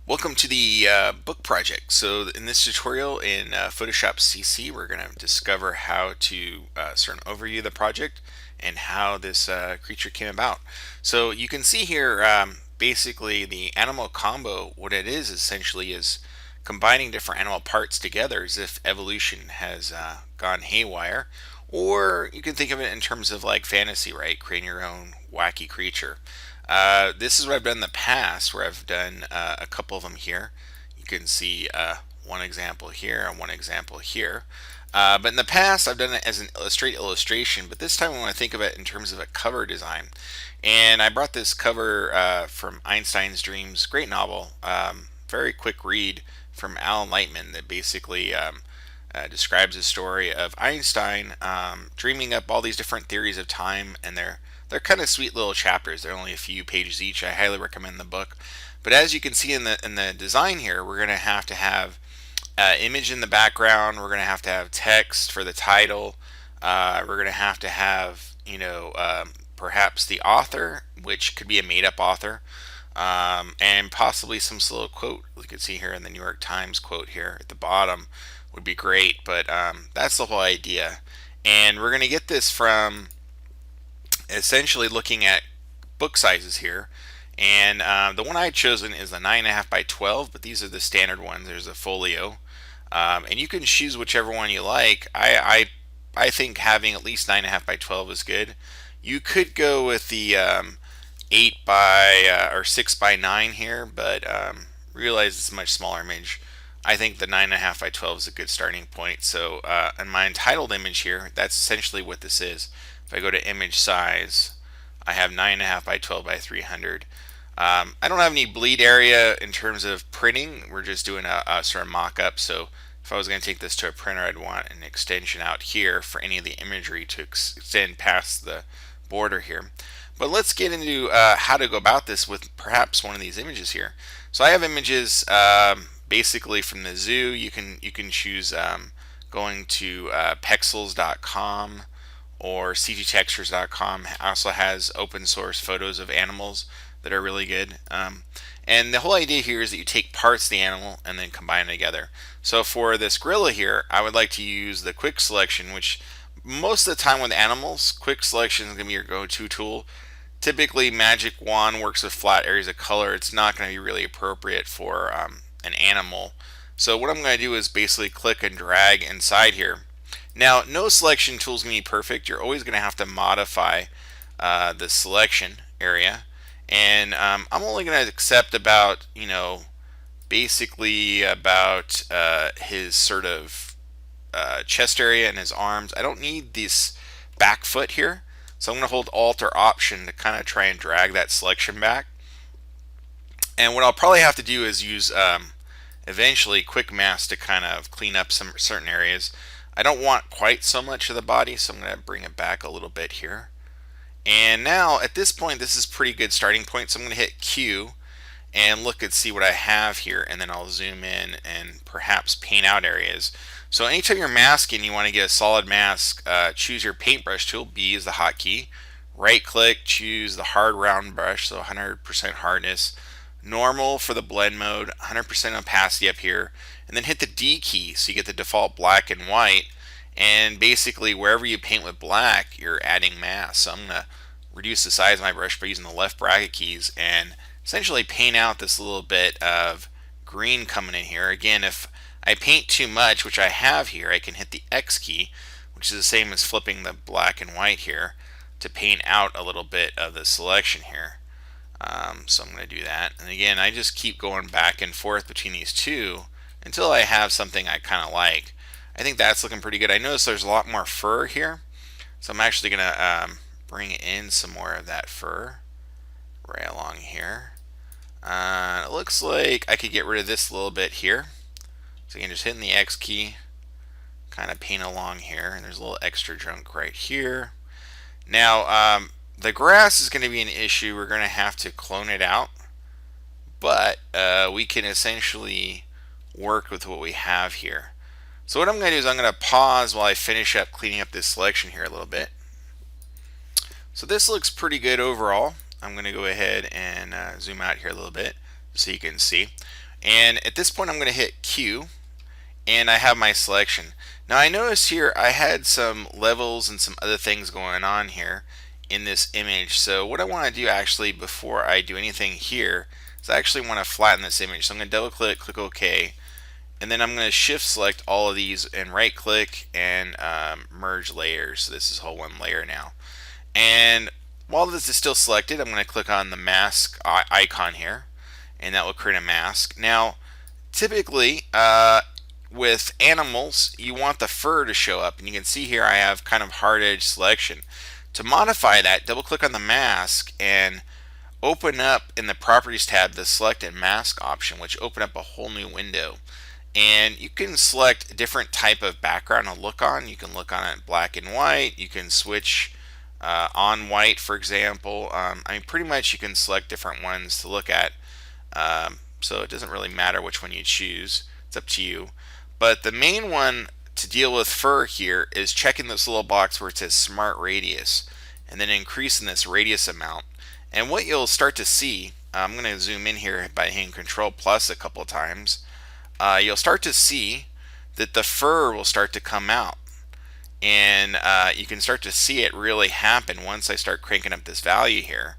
Welcome to the book project. So in this tutorial in Photoshop CC, we're going to discover how to sort of overview the project and how this creature came about. So you can see here basically the animal combo. What it is essentially is combining different animal parts together as if evolution has gone haywire. Or you can think of it in terms of like fantasy, right? Creating your own wacky creature. This is what I've done in the past, where I've done a couple of them here. You can see one example here and one example here. But in the past, I've done it as a straight illustration, but this time I want to think of it in terms of a cover design. And I brought this cover from Einstein's Dreams, great novel, very quick read from Alan Lightman that basically describes the story of Einstein dreaming up all these different theories of time, and they're kind of sweet little chapters. They're only a few pages each. I highly recommend the book. But as you can see in the design here, we're going to have image in the background. We're going to have text for the title. We're going to have perhaps the author, which could be a made-up author, and possibly some sort of quote. You can see here in the New York Times quote here at the bottom would be great. But that's the whole idea. And we're going to get this from essentially looking at book sizes here. And the one I've chosen is the 9.5 by 12, but these are the standard ones. There's a folio. And you can choose whichever one you like. I think having at least 9.5 by 12 is good. You could go with the 8 by or 6 by 9 here, but realize it's a much smaller image. I think the 9.5 by 12 is a good starting point. So in my entitled image here, that's essentially what this is. If I go to image size, I have 9.5 by 12 by 300. I don't have any bleed area in terms of printing. We're just doing a sort of mock-up. So if I was going to take this to a printer, I'd want an extension out here for any of the imagery to extend past the border here. But let's get into how to go about this with perhaps one of these images here. So I have images basically from the zoo. You can choose going to pexels.com or cgtextures.com. Also has open source photos of animals that are really good. And the whole idea here is that you take parts of the animal and then combine them together. So for this gorilla here, I would like to use the quick selection, which most of the time with animals, quick selection is going to be your go-to tool. Typically, magic wand works with flat areas of color. It's not going to be really appropriate for an animal. So what I'm going to do is basically click and drag inside here. Now, no selection tool is going to be perfect. You're always going to have to modify the selection area. And I'm only going to accept about, basically about his sort of chest area and his arms. I don't need this back foot here. So I'm going to hold Alt or Option to kind of try and drag that selection back. And what I'll probably have to do is use eventually Quick Mask to kind of clean up some certain areas. I don't want quite so much of the body, so I'm going to bring it back a little bit here. And now at this point, this is a pretty good starting point. So I'm going to hit Q and look and see what I have here, and then I'll zoom in and perhaps paint out areas. So anytime you're masking, you want to get a solid mask, choose your paintbrush tool. B is the hotkey. Right click, choose the hard round brush, so 100% hardness. Normal for the blend mode, 100% opacity up here, and then hit the D key so you get the default black and white. And basically wherever you paint with black, you're adding mask. So I'm going to reduce the size of my brush by using the left bracket keys and essentially paint out this little bit of green coming in here. Again, if I paint too much, which I have here, I can hit the X key, which is the same as flipping the black and white here, to paint out a little bit of the selection here. So I'm going to do that. And again, I just keep going back and forth between these two until I have something I kind of like. I think that's looking pretty good. I notice there's a lot more fur here. So I'm actually going to bring in some more of that fur right along here. It looks like I could get rid of this a little bit here. So again, just hitting the X key, kind of paint along here. And there's a little extra junk right here. Now, the grass is going to be an issue. We're going to have to clone it out. But we can essentially work with what we have here. So what I'm going to do is I'm going to pause while I finish up cleaning up this selection here a little bit. So this looks pretty good overall. I'm going to go ahead and zoom out here a little bit so you can see. And at this point I'm going to hit Q, and I have my selection. Now I notice here I had some levels and some other things going on here in this image. So what I want to do actually before I do anything here is I actually want to flatten this image. So I'm going to double click, click OK, and then I'm going to shift select all of these and right click and merge layers. So this is whole one layer now. And while this is still selected, I'm going to click on the mask icon here, and that will create a mask. Now typically with animals you want the fur to show up, and you can see here I have kind of hard edge selection. To modify that, double click on the mask and open up in the properties tab the select and mask option, which open up a whole new window, and you can select a different type of background to look on. You can look on it black and white, you can switch on white, for example. I mean, pretty much you can select different ones to look at, so it doesn't really matter which one you choose, it's up to you. But the main one to deal with fur here is checking this little box where it says Smart Radius, and then increasing this radius amount. And what you'll start to see, I'm going to zoom in here by hitting Control plus a couple of times, you'll start to see that the fur will start to come out. And you can start to see it really happen once I start cranking up this value here.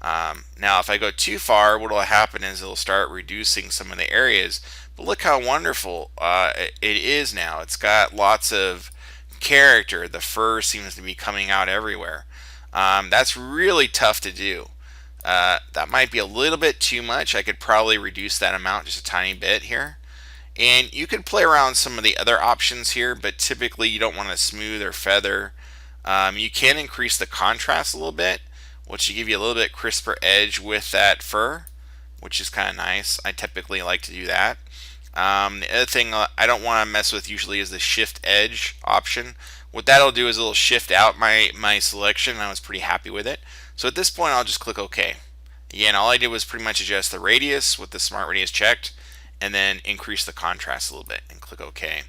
Now if I go too far, what will happen is it'll start reducing some of the areas. But look how wonderful it is now. It's got lots of character. The fur seems to be coming out everywhere. That's really tough to do. That might be a little bit too much. I could probably reduce that amount just a tiny bit here. And you can play around some of the other options here, but typically you don't want to smooth or feather. You can increase the contrast a little bit, which will give you a little bit crisper edge with that fur, which is kind of nice. I typically like to do that. The other thing I don't want to mess with usually is the shift edge option. What that'll do is it'll shift out my selection, and I was pretty happy with it. So at this point I'll just click OK. Again, all I did was pretty much adjust the radius with the Smart Radius checked, and then increase the contrast a little bit and click OK.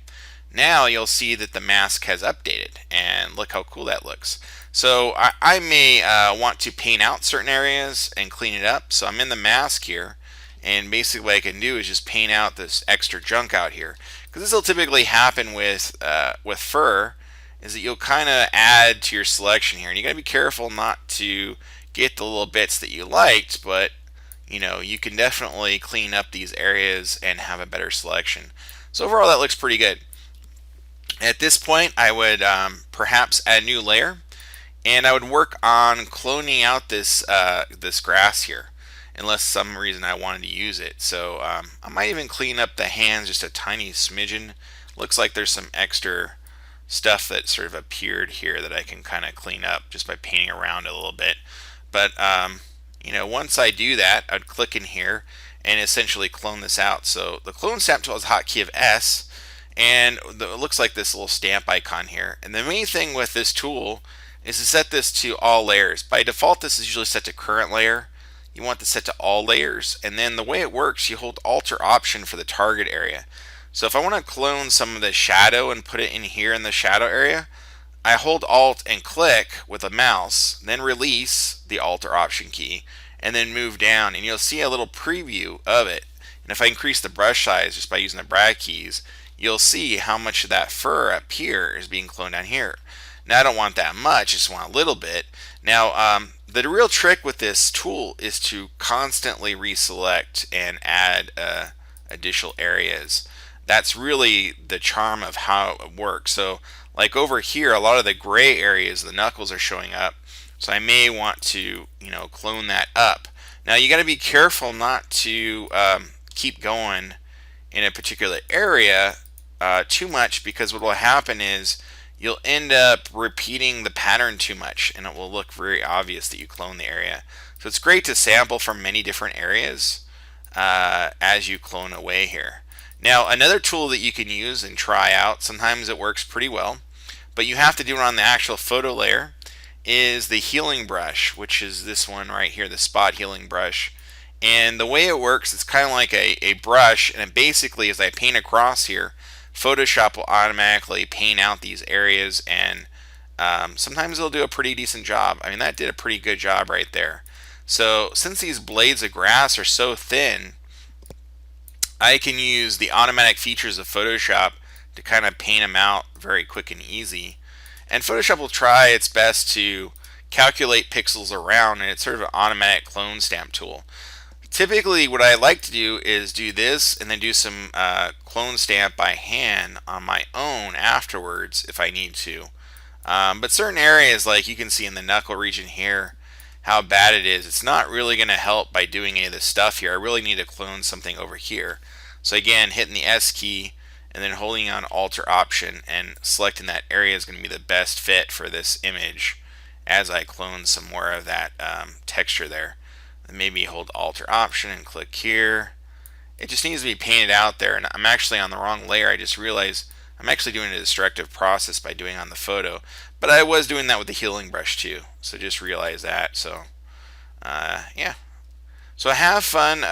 Now you'll see that the mask has updated, and look how cool that looks. So I may want to paint out certain areas and clean it up. So I'm in the mask here, and basically what I can do is just paint out this extra junk out here, because this will typically happen with fur, is that you'll kind of add to your selection here, and you got to be careful not to get the little bits that you liked, but you know, you can definitely clean up these areas and have a better selection. So overall that looks pretty good. At this point I would perhaps add a new layer, and I would work on cloning out this this grass here, unless some reason I wanted to use it. So I might even clean up the hands just a tiny smidgen. Looks like there's some extra stuff that sort of appeared here that I can kind of clean up just by painting around a little bit. But you know, once I do that, I'd click in here and essentially clone this out. So the clone stamp tool is hotkey of S, and it looks like this little stamp icon here. And the main thing with this tool is to set this to all layers. By default, this is usually set to current layer. You want this set to all layers, and then the way it works, you hold Alt or Option for the target area. So if I want to clone some of the shadow and put it in here in the shadow area, I hold Alt and click with a mouse, then release the Alt or Option key, and then move down, and you'll see a little preview of it. And if I increase the brush size just by using the brag keys, you'll see how much of that fur up here is being cloned down here. Now I don't want that much, I just want a little bit. Now the real trick with this tool is to constantly reselect and add additional areas. That's really the charm of how it works. So like over here, a lot of the gray areas, the knuckles are showing up. So I may want to, you know, clone that up. Now you got to be careful not to keep going in a particular area too much, because what will happen is you'll end up repeating the pattern too much, and it will look very obvious that you clone the area. So it's great to sample from many different areas as you clone away here. Now another tool that you can use and try out, sometimes it works pretty well, but you have to do it on the actual photo layer, is the healing brush, which is this one right here, the spot healing brush. And the way it works, it's kind of like a brush, and it basically, as I paint across here, Photoshop will automatically paint out these areas, and sometimes it'll do a pretty decent job. I mean, that did a pretty good job right there. So since these blades of grass are so thin, I can use the automatic features of Photoshop to kind of paint them out very quick and easy. And Photoshop will try its best to calculate pixels around, and it's sort of an automatic clone stamp tool. Typically, what I like to do is do this and then do some clone stamp by hand on my own afterwards if I need to. But certain areas, like you can see in the knuckle region here, how bad it is. It's not really going to help by doing any of this stuff here. I really need to clone something over here. So again, hitting the S key and then holding on Alt or Option and selecting that area is going to be the best fit for this image as I clone some more of that texture there. And maybe hold Alt or Option and click here. It just needs to be painted out there, and I'm actually on the wrong layer. I just realized I'm actually doing a destructive process by doing on the photo, but I was doing that with the healing brush too, so just realize that. So yeah, so have fun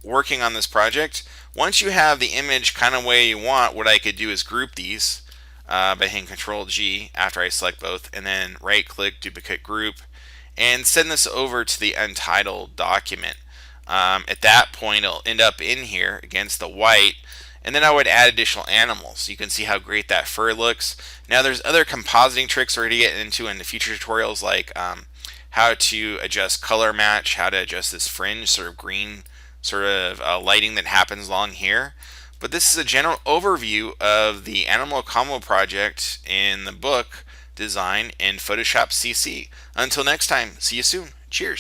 working on this project. Once you have the image kind of way you want, what I could do is group these by hitting Control G after I select both, and then right click, duplicate group, and send this over to the untitled document. At that point, it'll end up in here against the white, and then I would add additional animals. You can see how great that fur looks. Now there's other compositing tricks we're going to get into in the future tutorials, like how to adjust color match, how to adjust this fringe sort of green sort of lighting that happens along here. But this is a general overview of the animal combo project in the book design in Photoshop CC. Until next time, see you soon. Cheers.